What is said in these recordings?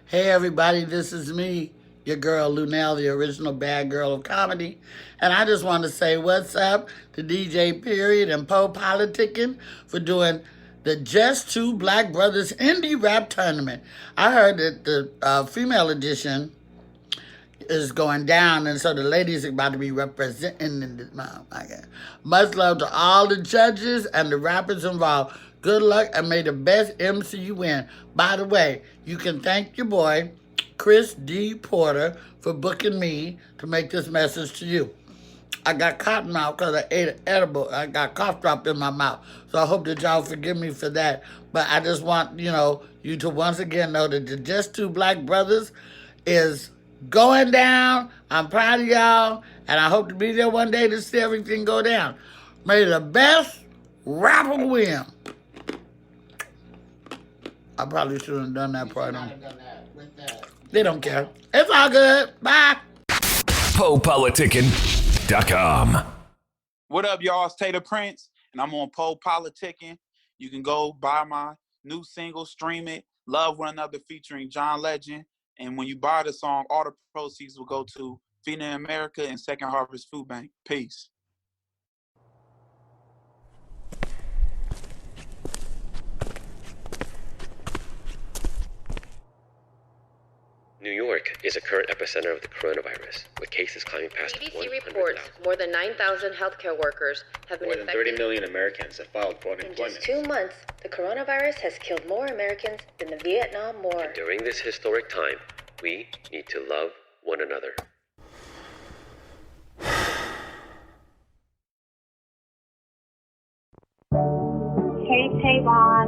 Hey everybody, this is me, your girl Lunell, the original bad girl of comedy. And I just want to say what's up to DJ Period and PoPolitickin for doing the Just Two Black Brothers Indie Rap Tournament. I heard that the female edition is going down, and so the ladies are about to be representing in this month. Much love to all the judges and the rappers involved. Good luck and may the best MC win. By the way, you can thank your boy, Chris D. Porter, for booking me to make this message to you. I got cotton mouth because I ate an edible. I got cough drop in my mouth. So I hope that y'all forgive me for that. But I just want, you to once again know that the Just Two Black Brothers is going down. I'm proud of y'all. And I hope to be there one day to see everything go down. May the best rapper win. I probably shouldn't have done that part on. They don't care. It's all good. Bye. PoPolitickin.com. What up, y'all? It's Tay Da Prince, and I'm on PoPolitickin. You can go buy my new single, stream it, Love One Another featuring John Legend. And when you buy the song, all the proceeds will go to Feeding America and Second Harvest Food Bank. Peace. New York is a current epicenter of the coronavirus, with cases climbing past CDC 100,000. reports more than 9,000 healthcare workers have been More than infected. 30 million Americans have filed for In unemployment. just 2 months, the coronavirus has killed more Americans than the Vietnam War. And during this historic time, we need to love one another. Hey Tayvon,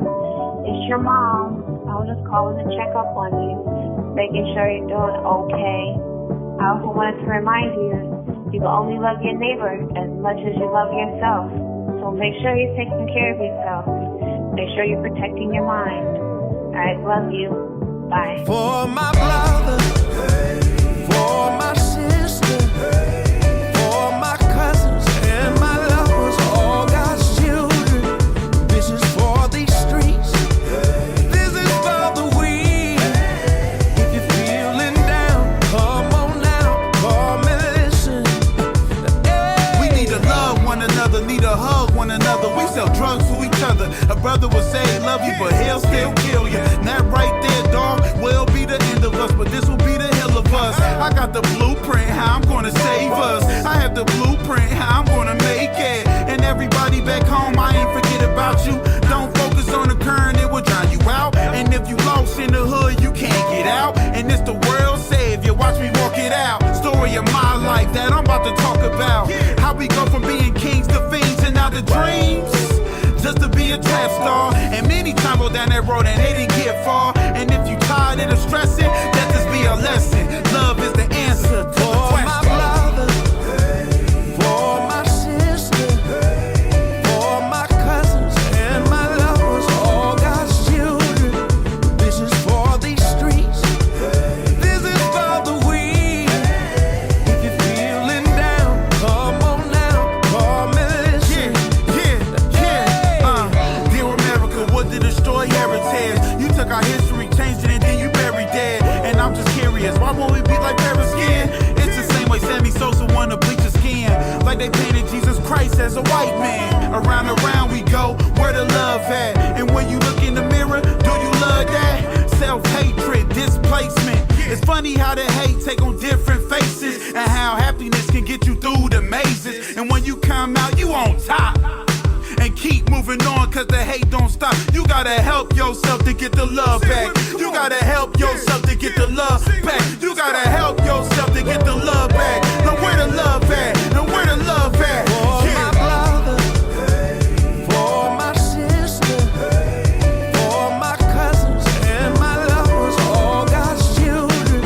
it's your mom. I was just calling to check up on you, making sure you're doing okay. I also wanted to remind you, you can only love your neighbor as much as you love yourself. So make sure you're taking care of yourself. Make sure you're protecting your mind. Alright, love you. Bye. For my brother, for my sister, for my cousins and my lovers, all God's children. This is for these streets. This is for the weak. If you're feeling down, come on now, come and listen. We need to love one another, need to hug one another. We sell drugs to each other. A brother will say love you, but he'll still kill you. That right there, dog, will be the end of us, but this will be the hell of us. I got the blueprint, how I'm gonna save us. I have the blueprint, how I'm gonna make it. And everybody back home, I ain't forget about you. Don't focus on the current, it will drown you out. And if you lost in the hood, you can't get out. And it's the world's savior, watch me walk it out. Story of my life that I'm about to talk about. How we go from being kings to fiends and now the dreams. Just to be a trap star. And many times go down that road and they didn't get far. And if you tired of the stressing, let this be a lesson. Love is the answer to the For my brother, for my sister, for my cousins and my lovers, all God's children. This is for these streets. This is for the weak. If you're feeling down, come on now, come and listen. Dear America, what did destroy heritage? You took our history, changed it, and then you buried dead. And I'm just curious, why won't we be like Paris skin? It's the same way Sammy Sosa wanna bleach his skin. Like they painted Jesus Christ as a white man. Around and around we go, where the love at? And when you look in the mirror, do you love that? Self-hatred, displacement. It's funny how the hate take on different faces, and how happiness can get you through the mazes. And when you come out, you on top. And keep moving on, cause the hate don't stop. You gotta help yourself to get the love back. You gotta help yourself to get the love back. You gotta help yourself to get the love back. Now where the love at? Now where the love at? For my brother, for my sister, for my cousins and my lovers, all God's children.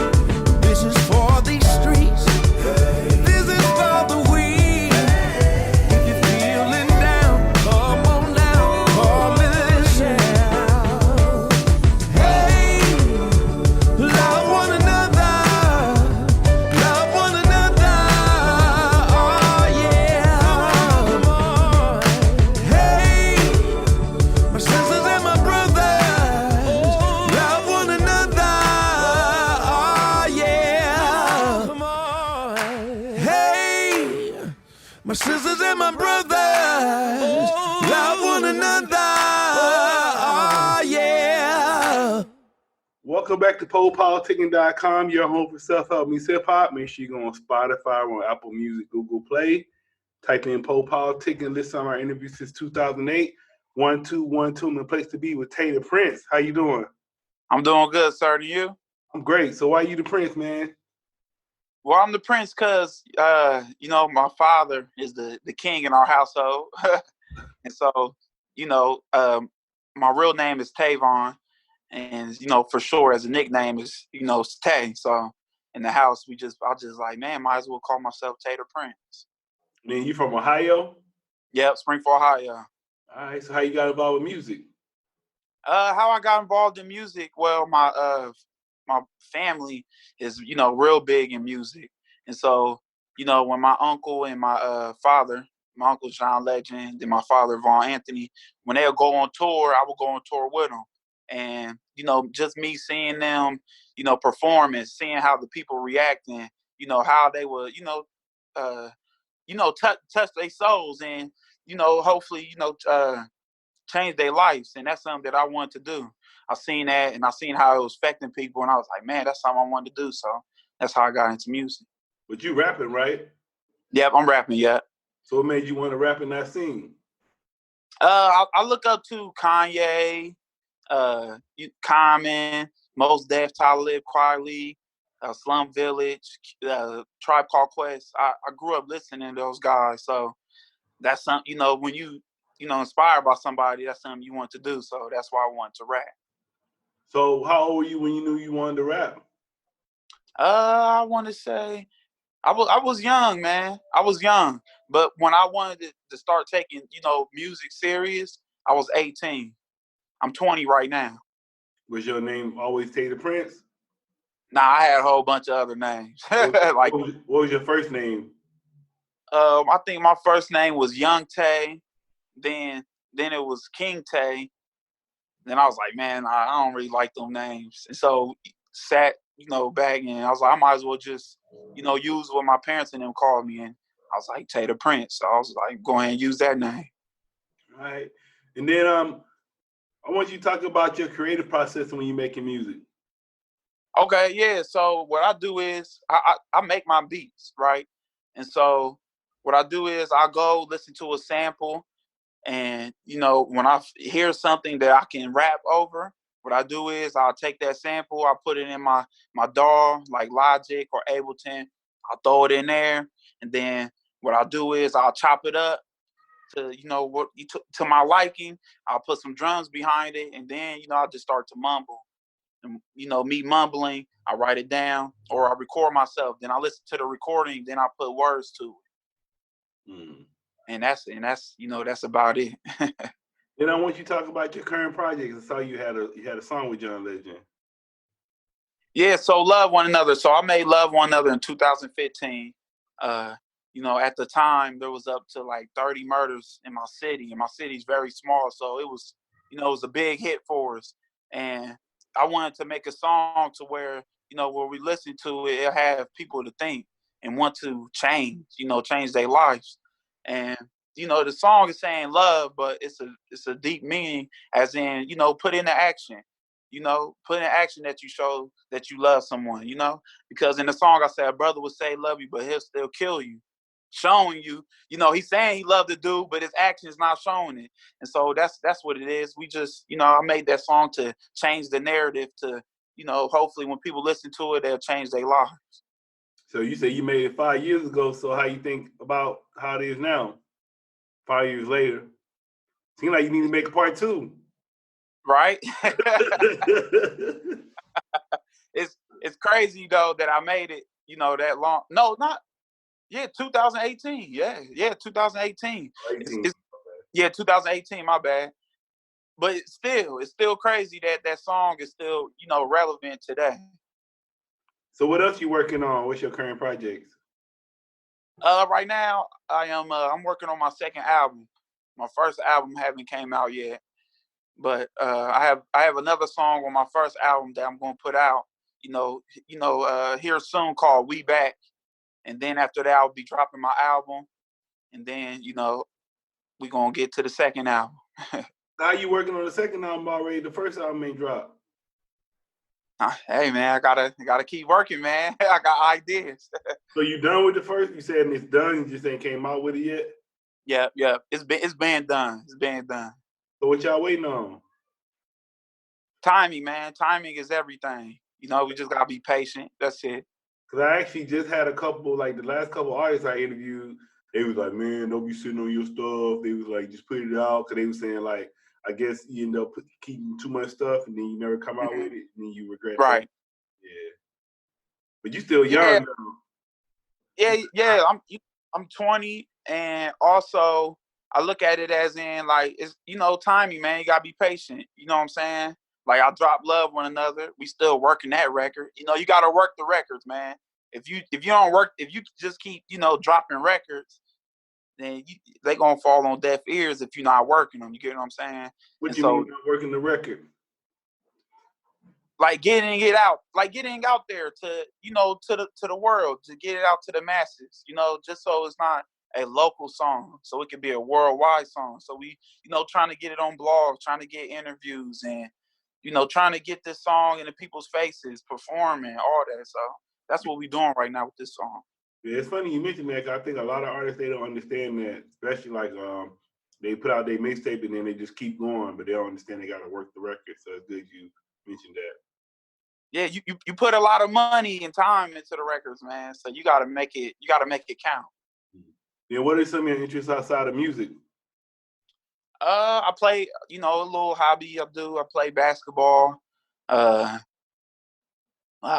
This is for these streets. This is for the weak. If you're feeling down, come on now, come and listen. Hey, love one another, love one another. sisters and my brothers, love one another. Oh, yeah. Welcome back to PoPolitickin.com, your home for self-help meets hip-hop. Make sure you go on Spotify, or on Apple Music, Google Play. Type in PoPolitickin, listen to our interviews since 2008. 1212, the place to be with Tay Da Prince. How you doing? I'm doing good, sir. To you? I'm great. So why you the Prince, man? Well, I'm the Prince because, my father is the king in our household. And so, my real name is Tayvon. And, for sure, as a nickname is, Tay. So in the house, I just like, man, might as well call myself Tay Da Prince. Man, you from Ohio? Yep, Springfield, Ohio. All right, so how you got involved with music? How I got involved in music? Well, my family is, real big in music. And so, when my uncle and my father, my uncle John Legend, and my father Vaughn Anthony, when they'll go on tour, I would go on tour with them. And, just me seeing them, perform and seeing how the people react and, how they would, touch their souls and, hopefully, change their lives. And that's something that I wanted to do. I seen that and I seen how it was affecting people. And I was like, man, that's something I wanted to do. So that's how I got into music. But you rapping, right? Yep, I'm rapping, yeah. So what made you want to rap in that scene? I look up to Kanye, Common, Mos Def, Talib Kweli, Slum Village, Tribe Called Quest. I grew up listening to those guys. So that's something, when you, inspired by somebody, that's something you want to do. So that's why I wanted to rap. So how old were you when you knew you wanted to rap? I want to say I was young, man. I was young. But when I wanted to start taking, music serious, I was 18. I'm 20 right now. Was your name always Tay Da Prince? Nah, I had a whole bunch of other names. What was your first name? I think my first name was Young Tay. Then it was King Tay. Then I was like, man, I don't really like them names. And so sat, back and I was like, I might as well just, use what my parents and them called me. And I was like, Tay Da Prince. So I was like, go ahead and use that name. All right. And then I want you to talk about your creative process when you're making music. Okay, yeah. So what I do is I make my beats, right? And so what I do is I go listen to a sample. And, when I hear something that I can rap over, what I do is I'll take that sample, I'll put it in my DAW, like Logic or Ableton. I'll throw it in there. And then what I'll do is I'll chop it up to, to my liking. I'll put some drums behind it. And then, I'll just start to mumble. And, me mumbling, I write it down or I record myself. Then I listen to the recording. Then I put words to it. Mm. And that's about it. Then I want you to talk about your current projects. I saw you had a song with John Legend. Yeah, so Love One Another. So I made Love One Another in 2015. At the time there was up to like 30 murders in my city, and my city's very small, so it was, it was a big hit for us. And I wanted to make a song to where, where we listen to it, it'll have people to think and want to change, change their lives. And the song is saying love, but it's a deep meaning, as in, put into action. Put in action that you show that you love someone. Because in the song I said, a brother would say love you, but he'll still kill you. Showing you, he's saying he loved the dude, but his action is not showing it. And so that's what it is. We just, I made that song to change the narrative to, hopefully when people listen to it, they'll change their lives. So you say you made it 5 years ago. So how you think about how it is now, 5 years later? Seems like you need to make a part 2. Right? It's crazy though that I made it, that long. No, not 2018. Yeah, 2018. Yeah, 2018. My bad. But it's still crazy that song is still, relevant today. So what else you working on? What's your current projects? Right now I'm working on my second album. My first album haven't came out yet, but I have another song on my first album that I'm going to put out. Here soon, called We Back, and then after that I'll be dropping my album, and then we gonna get to the second album. How you working on the second album already? The first album ain't dropped. Hey man, I gotta keep working, man. I got ideas. So you done with the first? You said it's done. You just ain't came out with it yet. Yep. It's been done. It's been done. So what y'all waiting on? Timing, man. Timing is everything. We just gotta be patient. That's it. Cause I actually just had a couple, like the last couple artists I interviewed. They was like, man, don't be sitting on your stuff. They was like, just put it out. Cause they was saying like, I guess you end up keeping too much stuff and then you never come out with it and then you regret Right. That. Yeah. But you still young now. Yeah. I'm 20, and also I look at it as in like it's timing, man. You gotta be patient. You know what I'm saying? Like I dropped Love One Another. We still working that record. You gotta work the records, man. If you don't work, if you just keep dropping records, then they gonna fall on deaf ears if you're not working them. You get what I'm saying? What you mean not working the record? Like getting it out, like getting out there to to the world, to get it out to the masses. Just so it's not a local song, so it could be a worldwide song. So we trying to get it on blogs, trying to get interviews, and trying to get this song into people's faces, performing, all that. So that's what we're doing right now with this song. Yeah, it's funny you mentioned that. 'Cause I think a lot of artists, they don't understand that, especially like they put out their mixtape and then they just keep going, but they don't understand they got to work the record. So it's good you mentioned that. Yeah, you put a lot of money and time into the records, man. So you got to make it count. Yeah, what are some of your interests outside of music? I play, a little hobby I do. I play basketball. Oh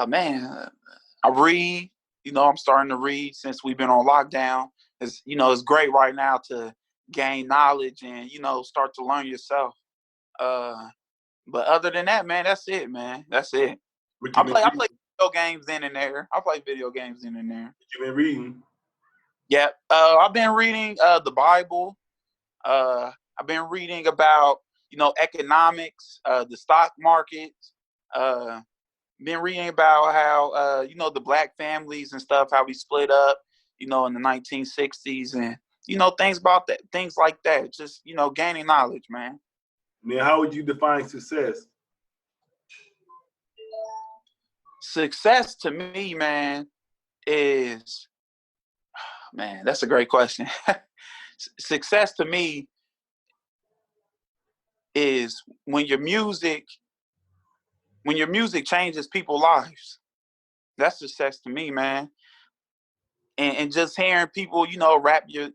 man, I read. I'm starting to read since we've been on lockdown. It's great right now to gain knowledge and start to learn yourself. But other than that, man, that's it, man. That's it. I play video games in and there. What you been reading? Yeah, I've been reading the Bible. I've been reading about economics, the stock market. Been reading about how the black families and stuff, how we split up, in the 1960s, and things like that. Just gaining knowledge, man. Now, how would you define success? Success to me, man, is that's a great question. Success to me is when your music changes people's lives. That's success to me, man. And just hearing people, rap your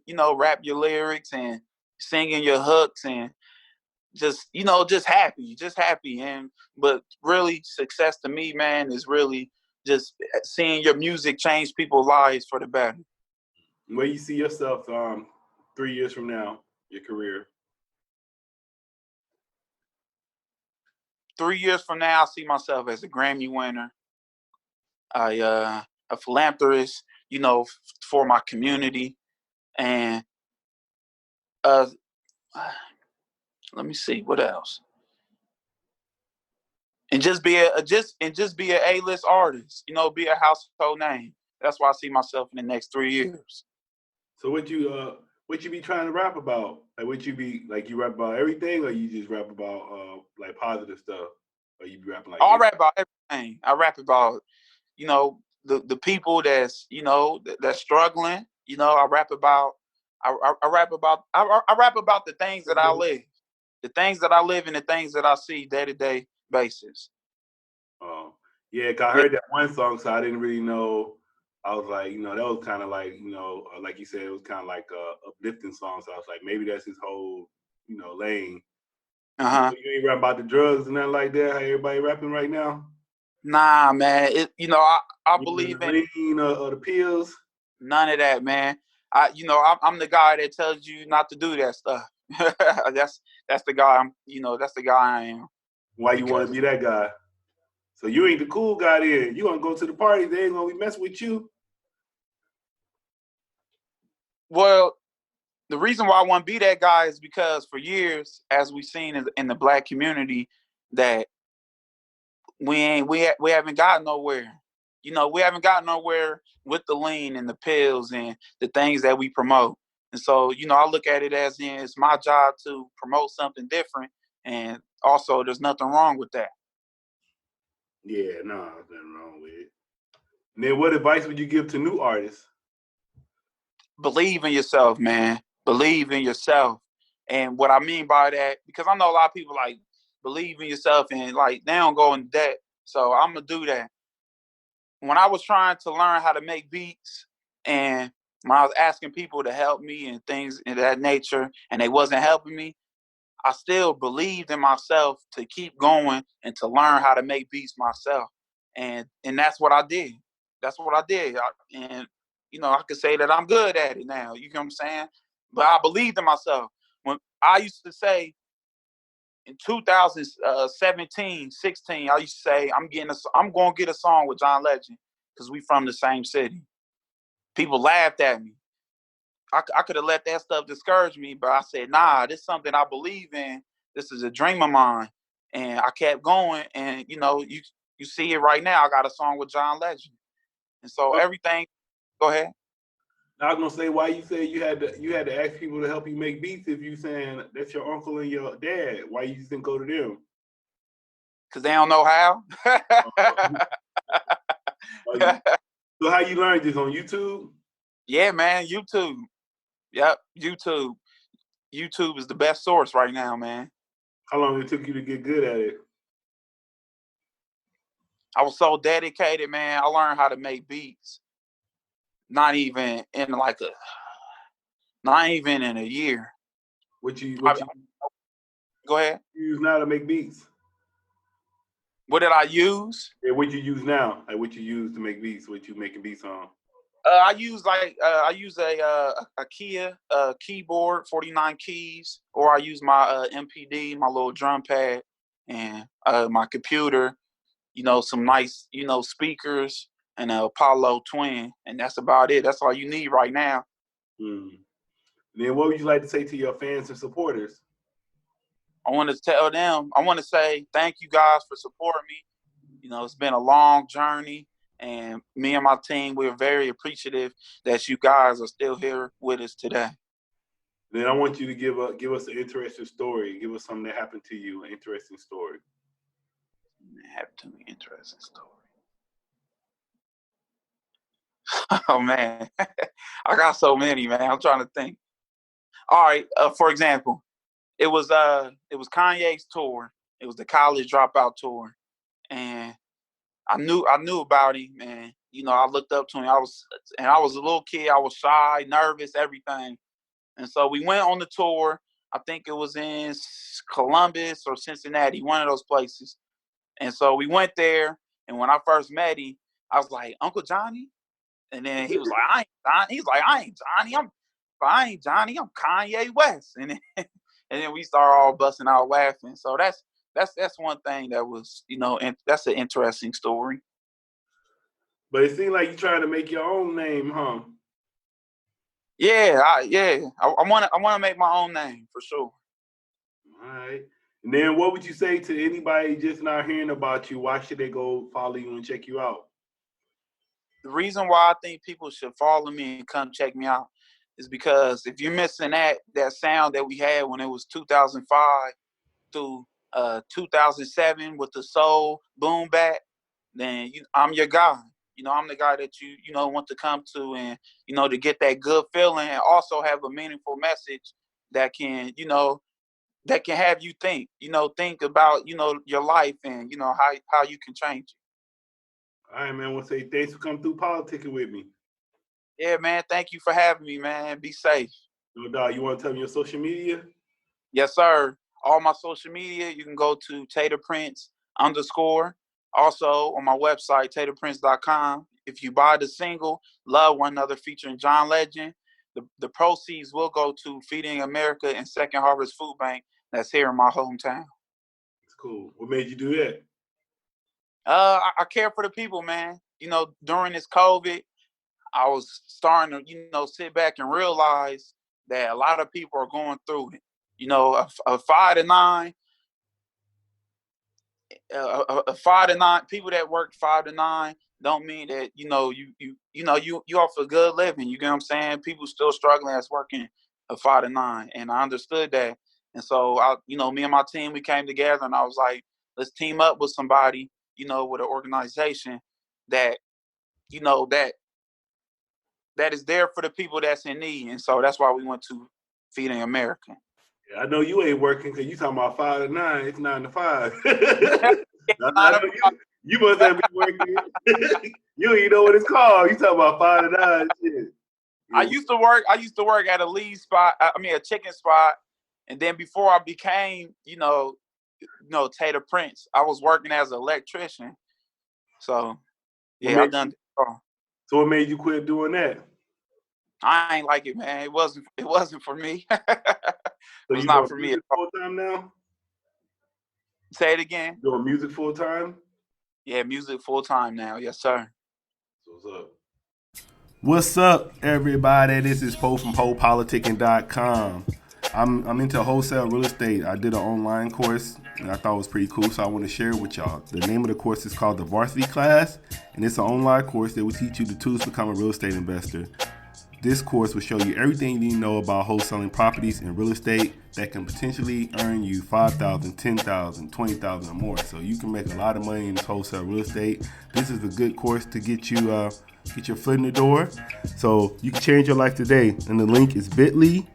lyrics and singing your hooks and just happy. But really success to me, man, is really just seeing your music change people's lives for the better. Where you see yourself 3 years from now, your career? 3 years from now, I see myself as a Grammy winner, a philanthropist, for my community, and let me see what else, and just be a A-list artist, be a household name. That's why I see myself in the next 3 years. So what you be trying to rap about? Like what you be like? You rap about everything, or you just rap about like positive stuff, or you be rapping like? I rap about everything. I rap about the people that's that's struggling. I rap about the things that I live, and the things that I see day-to-day basis. Oh yeah, 'cause I heard that one song, so I didn't really know. I was like, that was kind of like, like you said, it was kind of like a uplifting song. So I was like, maybe that's his whole, lane. You ain't rap about the drugs and nothing like that. How everybody rapping right now? Nah, man. I believe in the pills. None of that, man. I'm the guy that tells you not to do that stuff. that's the guy that's the guy I am. Why you want to be that guy? So you ain't the cool guy then. You gonna go to the party, they ain't gonna be messing with you. Well, the reason why I want to be that guy is because for years, as we've seen in the black community, that we haven't gotten nowhere. We haven't gotten nowhere with the lean and the pills and the things that we promote. And so, I look at it as in it's my job to promote something different. And also, there's nothing wrong with that. Yeah, no, there's nothing wrong with it. And then what advice would you give to new artists? Believe in yourself, man. Believe in yourself. And what I mean by that, because I know a lot of people like believe in yourself and like they don't go in debt. So I'm gonna do that. When I was trying to learn how to make beats and when I was asking people to help me and things in that nature and they wasn't helping me, I still believed in myself to keep going and to learn how to make beats myself. And that's what I did. That's what I did. And I could say that I'm good at it now. You know what I'm saying? But I believed in myself. When I used to say in 2017, 16, I used to say I'm going to get a song with John Legend because we from the same city. People laughed at me. I could have let that stuff discourage me, but I said, nah, this is something I believe in. This is a dream of mine. And I kept going. And, you see it right now. I got a song with John Legend. And so everything, go ahead. I was gonna say why you say you had to ask people to help you make beats if you saying that's your uncle and your dad. Why you just didn't go to them? Because they don't know how. So how you learned this, on YouTube? Yeah, man, YouTube. Yep, YouTube. YouTube is the best source right now, man. How long it took you to get good at it? I was so dedicated, man. I learned how to make beats. Not even in a year. What you go ahead. You use now to make beats? What did I use? Yeah, what you use now? Like what you use to make beats? What you making beats on? I use a Kia keyboard, 49 keys, or I use my MPD, my little drum pad, and my computer. Some nice speakers and a Apollo Twin, and that's about it. That's all you need right now. Then what would you like to say to your fans and supporters? I want to tell them. I want to say thank you guys for supporting me. It's been a long journey. And me and my team, we're very appreciative that you guys are still here with us today. Then I want you to give us an interesting story. Give us something that happened to you, an interesting story. Happened to me, interesting story. Oh man, I got so many, man. I'm trying to think. All right, for example, it was Kanye's tour. It was the college dropout tour, and I knew about him, and I looked up to him. I was a little kid. I was shy, nervous, everything. And so we went on the tour. I think it was in Columbus or Cincinnati, one of those places. And so we went there, and when I first met him, I was like, Uncle Johnny? And then he was like, I ain't Johnny. He's like, I ain't Johnny. I ain't Johnny. I'm Kanye West. And then we started all busting out laughing. So that's one thing that was, and that's an interesting story. But it seemed like you're trying to make your own name, huh? Yeah, I want to make my own name for sure. All right. And then what would you say to anybody just not hearing about you? Why should they go follow you and check you out? The reason why I think people should follow me and come check me out is because if you're missing that sound that we had when it was 2005 through 2007 with the soul boom bap, then I'm your guy. I'm the guy that you want to come to and to get that good feeling and also have a meaningful message that can have you think about your life and how you can change it. All right, man. I want to say thanks for coming through politicking with me. Yeah, man. Thank you for having me, man. Be safe. No doubt. You want to tell me your social media? Yes, sir. All my social media, you can go to Tay Da Prince _. Also on my website, taydaprince.com. If you buy the single, Love One Another featuring John Legend, the proceeds will go to Feeding America and Second Harvest Food Bank that's here in my hometown. That's cool. What made you do that? I care for the people, man. During this COVID, I was starting to, sit back and realize that a lot of people are going through it. A 5 to 9, a 5 to 9 people that work 5 to 9 don't mean that you off a good living. You get what I'm saying? People still struggling as working a 5 to 9, and I understood that. And so me and my team, we came together, and I was like, let's team up with somebody, with an organization that that is there for the people that's in need. And so that's why we went to Feeding America. Yeah, I know you ain't working because you talking about 5 to 9. It's 9 to 5. You must have been working. You don't even know what it's called. You talking about 5 to 9 shit. Yeah. I used to work at a lead spot. A chicken spot. And then before I became, Tay Da Prince, I was working as an electrician. So yeah, I've done. So what made you quit doing that? I ain't like it, man. It wasn't for me. It was you not for me. Full time now? Say it again. Doing music full time? Yeah, music full time now. Yes, sir. So what's up? What's up, everybody? This is Po from PoPolitickin.com. I'm into wholesale real estate. I did an online course and I thought it was pretty cool, so I want to share it with y'all. The name of the course is called the Varsity Class, and it's an online course that will teach you the tools to become a real estate investor. This course will show you everything you need to know about wholesaling properties and real estate that can potentially earn you $5,000, $10,000, $20,000 or more. So you can make a lot of money in this wholesale real estate. This is a good course to get you get your foot in the door. So you can change your life today. And the link is bit.ly/Po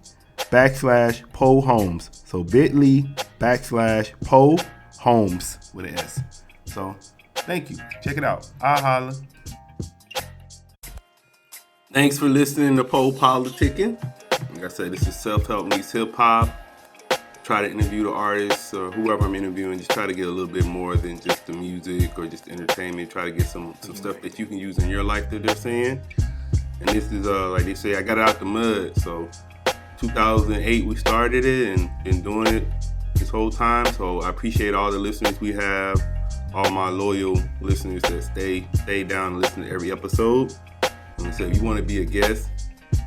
Homes. So bit.ly/Po Homes with an S. So thank you. Check it out. I'll holla. Thanks for listening to PoPolitickin. Like I said, this is self-help meets hip-hop. Try to interview the artists or whoever I'm interviewing. Just try to get a little bit more than just the music or just entertainment. Try to get some stuff that you can use in your life that they're saying. And this is, like they say, I got it out the mud. So 2008 we started it and been doing it this whole time. So I appreciate all the listeners we have, all my loyal listeners that stay down and listen to every episode. And so if you want to be a guest,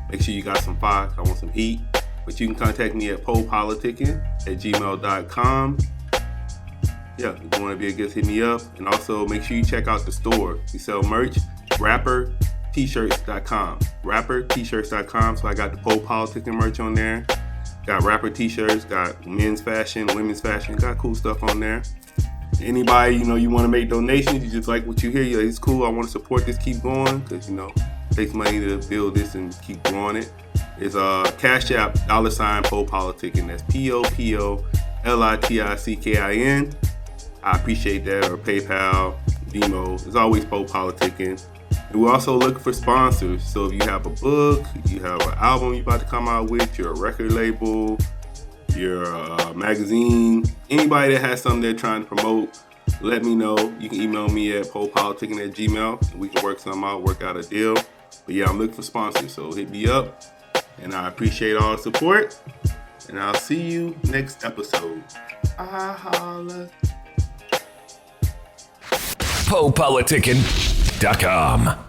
make sure you got some fire. I want some heat. But you can contact me at PoPolitickin@gmail.com. Yeah, if you want to be a guest, hit me up. And also make sure you check out the store. We sell merch, rappertshirts.com. Rappertshirts.com. So I got the PoPolitickin merch on there. Got rapper t-shirts, got men's fashion, women's fashion. Got cool stuff on there. Anybody, you want to make donations, you just like what you hear, it's cool, I want to support this, keep going, because, it takes money to build this and keep growing it. It's Cash App, $PoPolitickin. That's PoPolitickin. I appreciate that, or PayPal, Venmo. It's always PoPolitickin. And we're also looking for sponsors. So if you have a book, you have an album you're about to come out with, you're a record label, your magazine, anybody that has something they're trying to promote, let me know. You can email me at PoPolitickin@gmail, and we can work something out, work out a deal. But yeah, I'm looking for sponsors, so hit me up. And I appreciate all the support. And I'll see you next episode. Holla. PoPolitickin.com